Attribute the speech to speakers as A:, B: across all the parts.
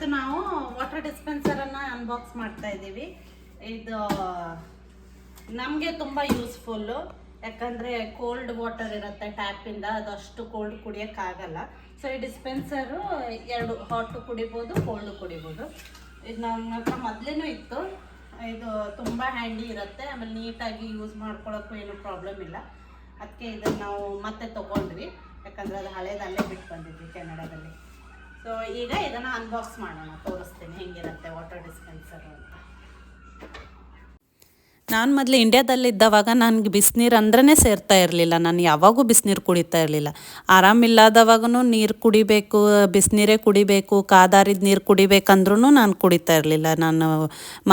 A: ಇವತ್ತು ನಾವು water ಡಿಸ್ಪೆನ್ಸರನ್ನು unbox ಮಾಡ್ತಾ ಇದ್ದೀವಿ. ಇದು ನಮಗೆ ತುಂಬ ಯೂಸ್ಫುಲ್ಲು, ಯಾಕಂದರೆ ಕೋಲ್ಡ್ ವಾಟರ್ ಇರುತ್ತೆ ಟ್ಯಾಪಿಂದ, ಅದು ಅಷ್ಟು ಕೋಲ್ಡ್ ಕುಡಿಯೋಕ್ಕಾಗಲ್ಲ. ಸೊ ಈ ಡಿಸ್ಪೆನ್ಸರು ಎರಡು ಹಾಟು ಕುಡಿಬೋದು, ಕೋಲ್ಡು ಕುಡಿಬೋದು. ಇದು ನಮ್ಮ ಹತ್ರ ಮೊದಲೇನೂ ಇತ್ತು. ಇದು ತುಂಬ ಹ್ಯಾಂಡಿ ಇರುತ್ತೆ, ಆಮೇಲೆ ನೀಟಾಗಿ ಯೂಸ್ ಮಾಡ್ಕೊಳ್ಳೋಕ್ಕೂ ಏನೂ ಪ್ರಾಬ್ಲಮ್ ಇಲ್ಲ. ಅದಕ್ಕೆ ಇದನ್ನು ನಾವು ಮತ್ತೆ ತೊಗೊಂಡ್ವಿ, ಯಾಕಂದರೆ ಅದು ಹಳೇದಲ್ಲೇ ಬಿಟ್ಟು ಬಂದಿದ್ವಿ ಕೆನಡಾದಲ್ಲಿ. ಸೊ ಈಗ ಇದನ್ನು ಅನ್ಬಾಕ್ಸ್ ಮಾಡೋಣ, ತೋರಿಸ್ತೀನಿ ಹೆಂಗಿರುತ್ತೆ ವಾಟರ್ ಡಿಸ್ಪೆನ್ಸರ್ ಅಂತ.
B: ನಾನು ಮೊದಲು ಇಂಡ್ಯಾದಲ್ಲಿದ್ದವಾಗ ನನಗೆ ಬಿಸಿನೀರು ಅಂದ್ರೇ ಸೇರ್ತಾ ಇರಲಿಲ್ಲ. ನಾನು ಯಾವಾಗೂ ಬಿಸಿನೀರು ಕುಡಿತಾ ಇರಲಿಲ್ಲ. ಆರಾಮಿಲ್ಲದವಾಗೂ ನೀರು ಕುಡಿಬೇಕು, ಬಿಸಿನೀರೇ ಕುಡಿಬೇಕು, ಕಾದಾರಿದ ನೀರು ಕುಡಿಬೇಕಂದ್ರೂ ನಾನು ಕುಡಿತಾ ಇರಲಿಲ್ಲ. ನಾನು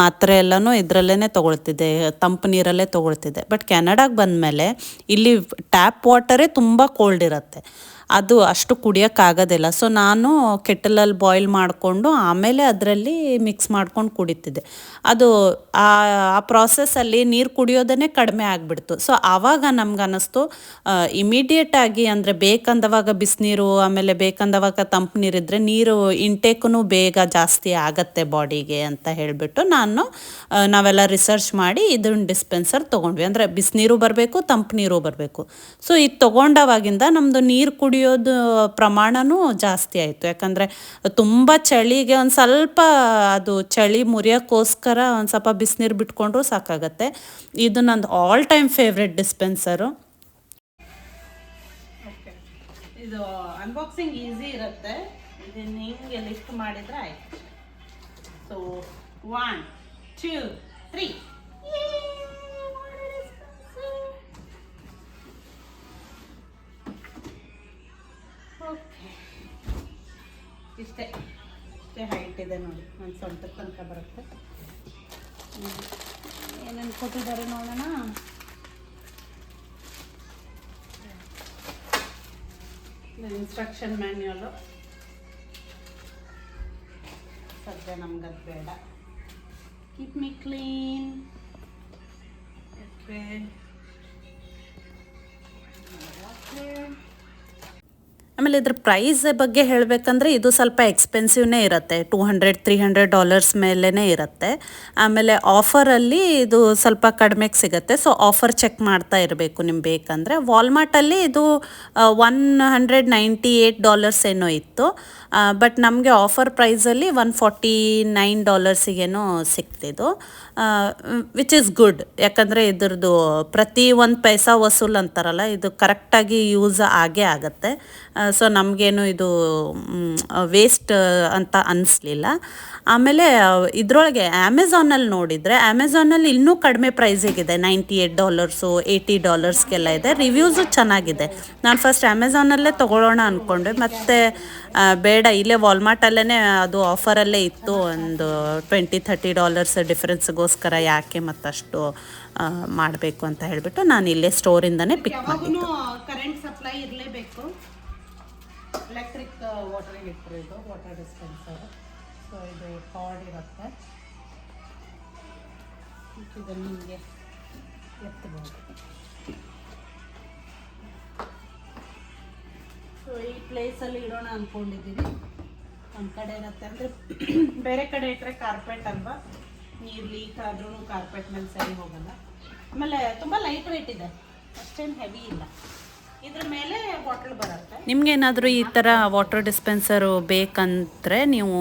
B: ಮಾತ್ರೆ ಎಲ್ಲನೂ ಇದರಲ್ಲೇ ತೊಗೊಳ್ತಿದ್ದೆ, ತಂಪು ನೀರಲ್ಲೇ ತೊಗೊಳ್ತಿದ್ದೆ. ಬಟ್ ಕೆನಡಾಗೆ ಬಂದಮೇಲೆ ಇಲ್ಲಿ ಟ್ಯಾಪ್ ವಾಟರೇ ತುಂಬ ಕೋಲ್ಡ್ ಇರುತ್ತೆ, ಅದು ಅಷ್ಟು ಕುಡಿಯೋಕ್ಕಾಗೋದಿಲ್ಲ. ಸೊ ನಾನು ಕೆಟಲಲ್ಲಿ ಬಾಯ್ಲ್ ಮಾಡಿಕೊಂಡು ಆಮೇಲೆ ಅದರಲ್ಲಿ ಮಿಕ್ಸ್ ಮಾಡ್ಕೊಂಡು ಕುಡಿತಿದ್ದೆ. ಅದು ಆ ಪ್ರಾಸೆಸ್ಸಲ್ಲಿ ನೀರು ಕುಡಿಯೋದೇ ಕಡಿಮೆ ಆಗಿಬಿಡ್ತು. ಸೊ ಆವಾಗ ನಮ್ಗೆ ಅನ್ನಿಸ್ತು ಇಮಿಡಿಯೇಟಾಗಿ, ಅಂದರೆ ಬೇಕಂದವಾಗ ಬಿಸಿನೀರು ಆಮೇಲೆ ಬೇಕಂದವಾಗ ತಂಪು ನೀರಿದ್ದರೆ ನೀರು ಇಂಟೇಕೂ ಬೇಗ ಜಾಸ್ತಿ ಆಗತ್ತೆ ಬಾಡಿಗೆ ಅಂತ ಹೇಳಿಬಿಟ್ಟು ನಾವೆಲ್ಲ ರಿಸರ್ಚ್ ಮಾಡಿ ಇದನ್ನ ಡಿಸ್ಪೆನ್ಸರ್ ತೊಗೊಂಡ್ವಿ. ಅಂದರೆ ಬಿಸಿನೀರು ಬರಬೇಕು, ತಂಪು ನೀರು ಬರಬೇಕು. ಸೊ ಇದು ತೊಗೊಂಡವಾಗಿಂದ ನಮ್ಮದು ನೀರು ಕುಡಿಯೋದು ಪ್ರಮಾಣವೂ ಜಾಸ್ತಿ ಆಯಿತು. ಯಾಕಂದರೆ ತುಂಬ ಚಳಿಗೆ ಒಂದು ಸ್ವಲ್ಪ ಅದು ಚಳಿ ಮುರಿಯೋಕ್ಕೋಸ್ಕರ ಒಂದು ಸ್ವಲ್ಪ ಬಿಸಿನೀರು ಬಿಟ್ಕೊಂಡ್ರೂ ಸಾಕಾಗತ್ತೆ. ಇದು ನಂದು all time favourite dispenser.
A: Okay, ಇದು ಅನ್ಬಾಕ್ಸಿಂಗ್ ಈಸಿ ಇರುತ್ತೆ. ಇದನ್ನು ಹಿಂಗೆ ಲಿಫ್ಟ್ ಮಾಡಿದರೆ ಆಯ್ತು. ಸೊ 1 2 3 ಓಕೆ, ಇಷ್ಟೇ ಹೈಟ್ ಇದೆ ನೋಡಿ, ಒಂದು ಸೊಂಟ ತನಕ ಬರುತ್ತೆ. ಏನೇನು ಕೊಟ್ಟಿದ್ದಾರೆ ನೋಡೋಣ. ಇನ್ಸ್ಟ್ರಕ್ಷನ್ ಮ್ಯಾನ್ಯುಯಲು, ಸದ್ಯ ನಮ್ಗದು ಬೇಡ. Keep me clean. ಓಕೆ,
B: ಆಮೇಲೆ ಇದ್ರ ಪ್ರೈಸ್ ಬಗ್ಗೆ ಹೇಳಬೇಕಂದ್ರೆ ಇದು ಸ್ವಲ್ಪ ಎಕ್ಸ್ಪೆನ್ಸಿವ್ನೇ ಇರುತ್ತೆ, $200-300 ಮೇಲೇ ಇರುತ್ತೆ. ಆಮೇಲೆ ಆಫರಲ್ಲಿ ಇದು ಸ್ವಲ್ಪ ಕಡಿಮೆಗೆ ಸಿಗುತ್ತೆ. ಸೊ ಆಫರ್ ಚೆಕ್ ಮಾಡ್ತಾ ಇರಬೇಕು ನಿಮ್ಗೆ ಬೇಕಂದರೆ. ವಾಲ್ಮಾರ್ಟಲ್ಲಿ ಇದು $198 ಏನೋ ಇತ್ತು, ಬಟ್ ನಮಗೆ ಆಫರ್ ಪ್ರೈಸಲ್ಲಿ $149 ಸಿಕ್ತಿದ್ದು, ವಿಚ್ ಇಸ್ ಗುಡ್. ಯಾಕಂದರೆ ಇದ್ರದ್ದು ಪ್ರತಿ ಒಂದು ಪೈಸಾ ವಸೂಲ್ ಅಂತಾರಲ್ಲ, ಇದು ಕರೆಕ್ಟಾಗಿ ಯೂಸ್ ಆಗೇ ಆಗುತ್ತೆ. ಸೊ ನಮಗೇನು ಇದು ವೇಸ್ಟ್ ಅಂತ ಅನ್ನಿಸ್ಲಿಲ್ಲ. ಆಮೇಲೆ ಇದರೊಳಗೆ ಅಮೆಝಾನಲ್ಲಿ ನೋಡಿದರೆ, ಅಮೆಝಾನಲ್ಲಿ ಇನ್ನೂ ಕಡಿಮೆ ಪ್ರೈಸಿಗಿದೆ, $98 $80 ಇದೆ. ರಿವ್ಯೂಸು ಚೆನ್ನಾಗಿದೆ. ನಾನು ಫಸ್ಟ್ ಅಮೆಝಾನಲ್ಲೇ ತೊಗೊಳ್ಳೋಣ ಅಂದ್ಕೊಂಡೆ, ಮತ್ತು ಬೇಡ, ಇಲ್ಲೇ ವಾಲ್ಮಾರ್ಟಲ್ಲೇ ಅದು ಆಫರಲ್ಲೇ ಇತ್ತು, ಒಂದು $20-30 ಡಿಫ್ರೆನ್ಸ್ಗೋಸ್ಕರ ಯಾಕೆ ಮತ್ತಷ್ಟು ಮಾಡಬೇಕು ಅಂತ ಹೇಳಿಬಿಟ್ಟು ನಾನು ಇಲ್ಲೇ ಸ್ಟೋರಿಂದನೇ ಪಿಕ್ ಮಾಡಿದ್ದು.
A: ಕರೆಂಟ್ ಸಪ್ಲೈ ಇರಲೇಬೇಕು. ಎಲೆಕ್ಟ್ರಿಕ್ ವಾಟರ್ ಹೀಟರ್ ಇದು ವಾಟರ್ ಡಿಸ್ಪೆನ್ಸರ್. ಸೊ ಇದು ಕಾರ್ಡ್ ಇರುತ್ತೆ, ಇದನ್ನು ನಿಮಗೆ ಎತ್ತಬಹುದು. ಸೊ ಈ ಪ್ಲೇಸಲ್ಲಿ ಇಡೋಣ ಅಂದ್ಕೊಂಡಿದ್ದೀವಿ. ಒಂದು ಕಡೆ ಇರುತ್ತೆ, ಅಂದರೆ ಬೇರೆ ಕಡೆ ಇಟ್ಟರೆ ಕಾರ್ಪೆಟ್ ಅಲ್ವಾ, ನೀರು ಲೀಕ್ ಆದ್ರೂ ಕಾರ್ಪೆಟ್ ಮೇಲೆ ಸರಿ ಹೋಗಲ್ಲ. ಆಮೇಲೆ ತುಂಬ ಲೈಟ್ ವೆಯ್ಟ್ ಇದೆ, ಅಷ್ಟೇನು ಹೆವಿ ಇಲ್ಲ. ಇದ್ರ ಮೇಲೆ ಬಾಟಲ್ ಬರುತ್ತೆ.
B: ನಿಮಗೇನಾದರೂ ಈ ಥರ ವಾಟರ್ ಡಿಸ್ಪೆನ್ಸರು ಬೇಕಂದರೆ ನೀವು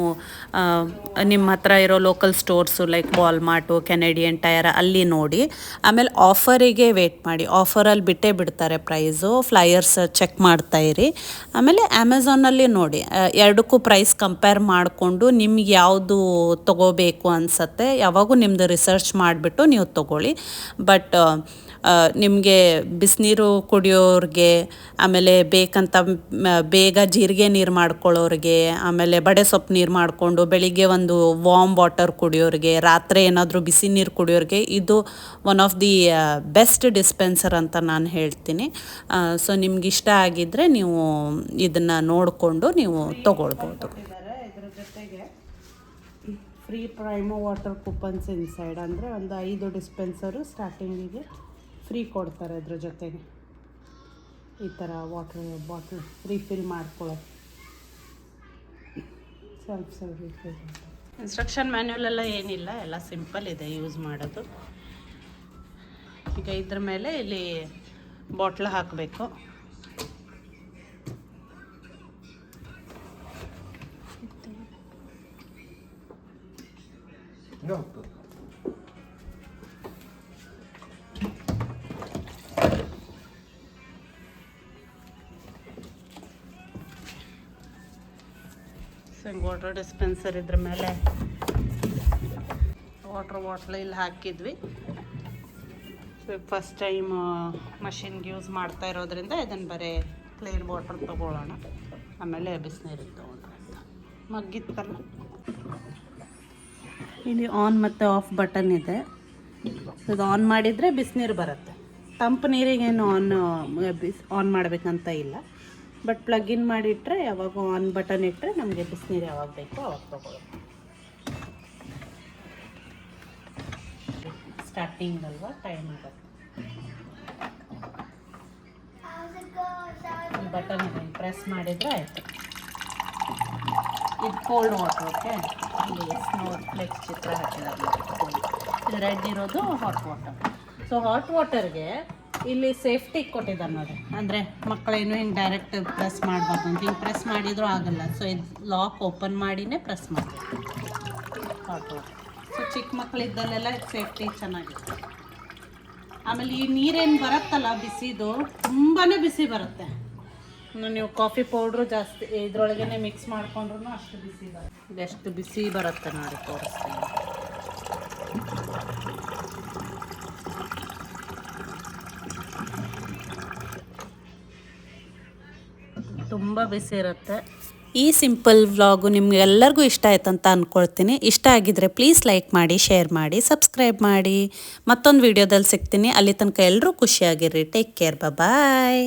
B: ನಿಮ್ಮ ಹತ್ರ ಇರೋ local stores like Walmart, Canadian Tire ಅಲ್ಲಿ ನೋಡಿ. ಆಮೇಲೆ ಆಫರಿಗೆ ವೇಟ್ ಮಾಡಿ, ಆಫರಲ್ಲಿ ಬಿಟ್ಟೇ ಬಿಡ್ತಾರೆ ಪ್ರೈಸು. Flyers check ಮಾಡ್ತಾಯಿರಿ. ಆಮೇಲೆ ಅಮೆಝಾನಲ್ಲಿ ನೋಡಿ, ಎರಡಕ್ಕೂ ಪ್ರೈಸ್ ಕಂಪೇರ್ ಮಾಡಿಕೊಂಡು ನಿಮ್ಗೆ ಯಾವುದು ತೊಗೋಬೇಕು ಅನಿಸತ್ತೆ ಯಾವಾಗೂ ನಿಮ್ಮದು ರಿಸರ್ಚ್ ಮಾಡಿಬಿಟ್ಟು ನೀವು ತೊಗೊಳ್ಳಿ. ಬಟ್ ನಿಮಗೆ ಬಿಸಿನೀರು ಕುಡಿಯೋರಿಗೆ, ಆಮೇಲೆ ಬೇಕಂತ ಬೇಗ ಜೀರಿಗೆ ನೀರು ಮಾಡ್ಕೊಳ್ಳೋರಿಗೆ, ಆಮೇಲೆ ಬಡೆ ಸೊಪ್ಪು ನೀರು ಮಾಡಿಕೊಂಡು ಬೆಳಿಗ್ಗೆ ಒಂದು ವಾರ್ಮ್ ವಾಟರ್ ಕುಡಿಯೋರಿಗೆ, ರಾತ್ರಿ ಏನಾದರೂ ಬಿಸಿ ನೀರು ಕುಡಿಯೋರಿಗೆ ಇದು one of the best dispenser ಅಂತ ನಾನು ಹೇಳ್ತೀನಿ. ಸೊ ನಿಮ್ಗೆ ಇಷ್ಟ ಆಗಿದ್ದರೆ ನೀವು ಇದನ್ನು ನೋಡಿಕೊಂಡು ನೀವು ತೊಗೊಳ್ಬೋದು.
A: ಇದರ ಜೊತೆಗೆ ಫ್ರೀ ಪ್ರೈಮೋ ವಾಟರ್ ಕೂಪನ್ಸ್ ಇನ್ಸೈಡ್, ಅಂದರೆ ಒಂದು 5 ಡಿಸ್ಪೆನ್ಸರು ಸ್ಟಾರ್ಟಿಂಗಿಗೆ ಫ್ರೀ ಕೊಡ್ತಾರೆ. ಅದ್ರ ಜೊತೆಗೆ ಈ ಥರ ವಾಟರ್ ಬಾಟಲ್ ರೀಫಿಲ್ ಮಾಡ್ಕೊಳ್ಳೋ. ಸೊ ಇನ್ಸ್ಟ್ರಕ್ಷನ್ ಮ್ಯಾನ್ಯುವಲ್ ಎಲ್ಲ ಏನಿಲ್ಲ, ಎಲ್ಲ ಸಿಂಪಲ್ ಇದೆ ಯೂಸ್ ಮಾಡೋದು. ಈಗ ಇದ್ರ ಮೇಲೆ ಇಲ್ಲಿ ಬಾಟ್ಲ್ ಹಾಕಬೇಕು. ವಾಟರ್ ಡಿಸ್ಪೆನ್ಸರ್ ಇದ್ರ ಮೇಲೆ ವಾಟರ್ ಬಾಟ್ಲ್ ಇಲ್ಲಿ ಹಾಕಿದ್ವಿ. ಸೊ ಫಸ್ಟ್ ಟೈಮ್ ಮಷಿನ್ಗೆ ಯೂಸ್ ಮಾಡ್ತಾ ಇರೋದ್ರಿಂದ ಇದನ್ನು ಬರೀ ಪ್ಲೇನ್ ವಾಟರ್ ತೊಗೊಳ್ಳೋಣ, ಆಮೇಲೆ ಬಿಸಿನೀರಿಗೆ ತೊಗೊಂಡ್ರೆ ಅಂತ. ಮಗ್ಗಿತ್ತಲ್ಲ, ಇಲ್ಲಿ ಆನ್ ಮತ್ತು ಆಫ್ ಬಟನ್ ಇದೆ. ಇದು ಆನ್ ಮಾಡಿದರೆ ಬಿಸಿನೀರು ಬರುತ್ತೆ. ತಂಪು ನೀರಿಗೇನು ಆನ್ ಮಾಡಬೇಕಂತ ಇಲ್ಲ, ಬಟ್ ಪ್ಲಗ್-ಇನ್ ಮಾಡಿಟ್ರೆ ಯಾವಾಗ ಆನ್ ಬಟನ್ ಇಟ್ಟರೆ ನಮಗೆ ಬಿಸಿನೀರು ಯಾವಾಗ ಬೇಕೋ ಅವಾಗ ತೊಗೊಳ್ಳೋದು. ಸ್ಟಾರ್ಟಿಂಗ್ ಅಲ್ವಾ, ಟೈಮ್ ಆಗುತ್ತೆ. ಈ ಬಟನ್ ಪ್ರೆಸ್ ಮಾಡಿದರೆ ಆಯಿತು. ಇದು ಕೋಲ್ಡ್ ವಾಟರ್. ಓಕೆ, ಇಲ್ಲಿ ಸ್ನೋ ಫ್ಲೆಕ್ಸ್ ಚಿತ್ರ ಹಾಕಿದ್ದಾರೆ. ಇದು ರೆಡ್ ಇರೋದು ಹಾಟ್ ವಾಟರ್. ಸೊ ಹಾಟ್ ವಾಟರ್ಗೆ ಇಲ್ಲಿ ಸೇಫ್ಟಿ ಕೊಟ್ಟಿದ್ದಾರೆ ನೋಡಿ, ಅಂದರೆ ಮಕ್ಕಳೇನು ಹಿಂಗೆ ಡೈರೆಕ್ಟ್ ಪ್ರೆಸ್ ಮಾಡಬಾರ್ದು ಅಂತ. ಹಿಂಗೆ ಪ್ರೆಸ್ ಮಾಡಿದರೂ ಆಗಲ್ಲ. ಸೊ ಇದು ಲಾಕ್ ಓಪನ್ ಮಾಡಿನೇ ಪ್ರೆಸ್ ಮಾಡಬೇಕು ಹಾಟ್ ವಾಟರ್. ಸೊ ಚಿಕ್ಕ ಮಕ್ಕಳಿದ್ದಲ್ಲೆಲ್ಲ ಸೇಫ್ಟಿ ಚೆನ್ನಾಗಿದೆ. ಆಮೇಲೆ ಈ ನೀರೇನು ಬರುತ್ತಲ್ಲ ಬಿಸಿದು, ತುಂಬಾ ಬಿಸಿ ಬರುತ್ತೆ. ನೀವು ಕಾಫಿ ಪೌಡ್ರು ಜಾಸ್ತಿ ಇದ್ರೊಳಗೇ ಮಿಕ್ಸ್ ಮಾಡ್ಕೊಂಡ್ರು ಅಷ್ಟು ಬಿಸಿ ಬರುತ್ತೆ. ಇದೆಷ್ಟು ಬಿಸಿ ಬರುತ್ತೆ ನೋಡಿ, ತೋರಿಸ್ತೀನಿ. ತುಂಬ ಬಿಸಿ ಇರುತ್ತೆ.
B: ಈ ಸಿಂಪಲ್ ವ್ಲಾಗು ನಿಮ್ಗೆಲ್ಲರಿಗೂ ಇಷ್ಟ ಆಯ್ತು ಅಂತ ಅಂದ್ಕೊಳ್ತೀನಿ. ಇಷ್ಟ ಆಗಿದ್ರೆ ಪ್ಲೀಸ್ ಲೈಕ್ ಮಾಡಿ, ಶೇರ್ ಮಾಡಿ, ಸಬ್ಸ್ಕ್ರೈಬ್ ಮಾಡಿ. ಮತ್ತೊಂದು ವಿಡಿಯೋದಲ್ಲಿ ಸಿಗ್ತೀನಿ. ಅಲ್ಲಿ ತನಕ ಎಲ್ಲರೂ ಖುಷಿಯಾಗಿರ್ರಿ. Take care. ಬಾಯ್.